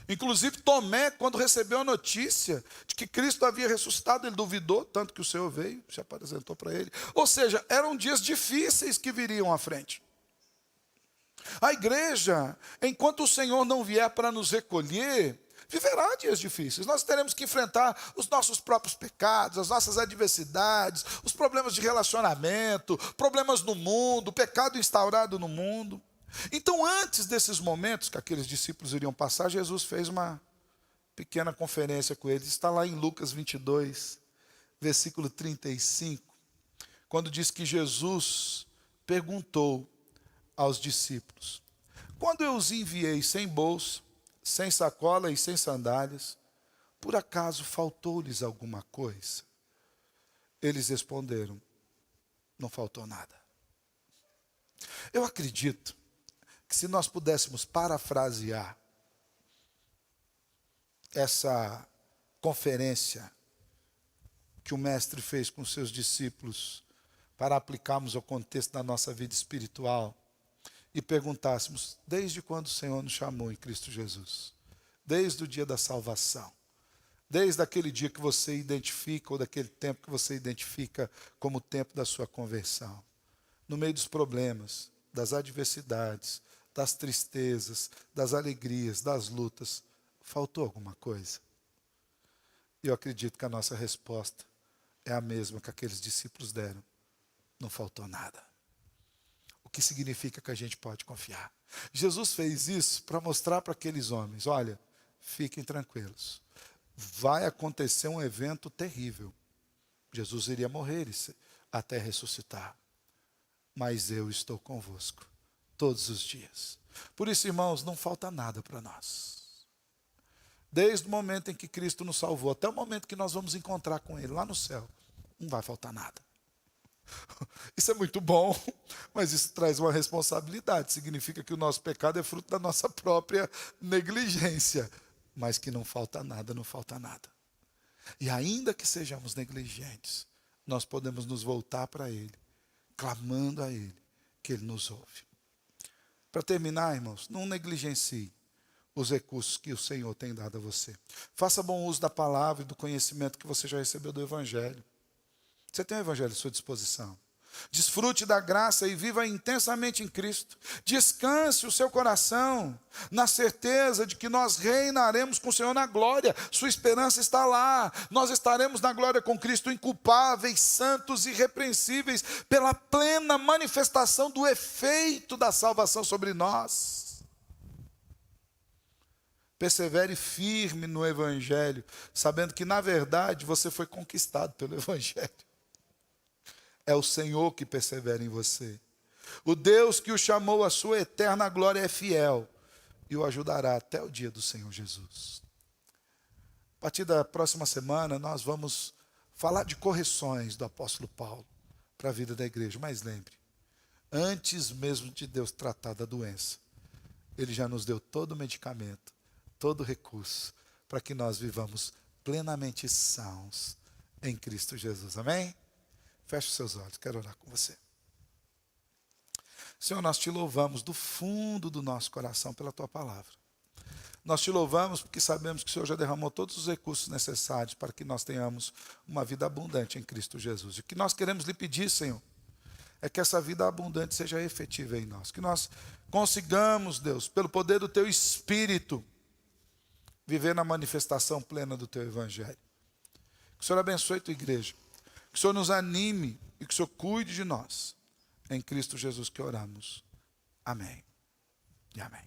Inclusive Tomé, quando recebeu a notícia de que Cristo havia ressuscitado, ele duvidou, tanto que o Senhor veio, se apresentou para ele. Ou seja, eram dias difíceis que viriam à frente. A igreja, enquanto o Senhor não vier para nos recolher, viverá dias difíceis. Nós teremos que enfrentar os nossos próprios pecados, as nossas adversidades, os problemas de relacionamento, problemas no mundo, o pecado instaurado no mundo. Então, antes desses momentos que aqueles discípulos iriam passar, Jesus fez uma pequena conferência com eles. Está lá em Lucas 22, versículo 35, quando diz que Jesus perguntou aos discípulos: quando eu os enviei sem bolsa, sem sacola e sem sandálias, por acaso faltou-lhes alguma coisa? Eles responderam: não faltou nada. Eu acredito que se nós pudéssemos parafrasear essa conferência que o mestre fez com seus discípulos para aplicarmos ao contexto da nossa vida espiritual, e perguntássemos: desde quando o Senhor nos chamou em Cristo Jesus? Desde o dia da salvação. Desde aquele dia que você identifica, ou daquele tempo que você identifica como o tempo da sua conversão. No meio dos problemas, das adversidades, das tristezas, das alegrias, das lutas, faltou alguma coisa? E eu acredito que a nossa resposta é a mesma que aqueles discípulos deram: não faltou nada. O que significa que a gente pode confiar. Jesus fez isso para mostrar para aqueles homens: olha, fiquem tranquilos, vai acontecer um evento terrível. Jesus iria morrer até ressuscitar, mas eu estou convosco todos os dias. Por isso, irmãos, não falta nada para nós. Desde o momento em que Cristo nos salvou até o momento que nós vamos encontrar com Ele lá no céu, não vai faltar nada. Isso é muito bom, mas isso traz uma responsabilidade. Significa que o nosso pecado é fruto da nossa própria negligência. Mas que não falta nada, não falta nada. E ainda que sejamos negligentes, nós podemos nos voltar para Ele, clamando a Ele, que Ele nos ouve. Para terminar, irmãos, não negligencie os recursos que o Senhor tem dado a você. Faça bom uso da palavra e do conhecimento que você já recebeu do Evangelho. Você tem o Evangelho à sua disposição. Desfrute da graça e viva intensamente em Cristo. Descanse o seu coração na certeza de que nós reinaremos com o Senhor na glória. Sua esperança está lá. Nós estaremos na glória com Cristo, inculpáveis, santos e irrepreensíveis, pela plena manifestação do efeito da salvação sobre nós. Persevere firme no Evangelho, sabendo que, na verdade, você foi conquistado pelo Evangelho. É o Senhor que persevera em você. O Deus que o chamou à sua eterna glória é fiel e o ajudará até o dia do Senhor Jesus. A partir da próxima semana, nós vamos falar de correções do apóstolo Paulo para a vida da igreja. Mas lembre, antes mesmo de Deus tratar da doença, Ele já nos deu todo o medicamento, todo o recurso, para que nós vivamos plenamente sãos em Cristo Jesus. Amém? Feche os seus olhos, quero orar com você. Senhor, nós te louvamos do fundo do nosso coração pela tua palavra. Nós te louvamos porque sabemos que o Senhor já derramou todos os recursos necessários para que nós tenhamos uma vida abundante em Cristo Jesus. E o que nós queremos lhe pedir, Senhor, é que essa vida abundante seja efetiva em nós. Que nós consigamos, Deus, pelo poder do teu Espírito, viver na manifestação plena do teu Evangelho. Que o Senhor abençoe a tua igreja. Que o Senhor nos anime e que o Senhor cuide de nós. Em Cristo Jesus que oramos. Amém e amém.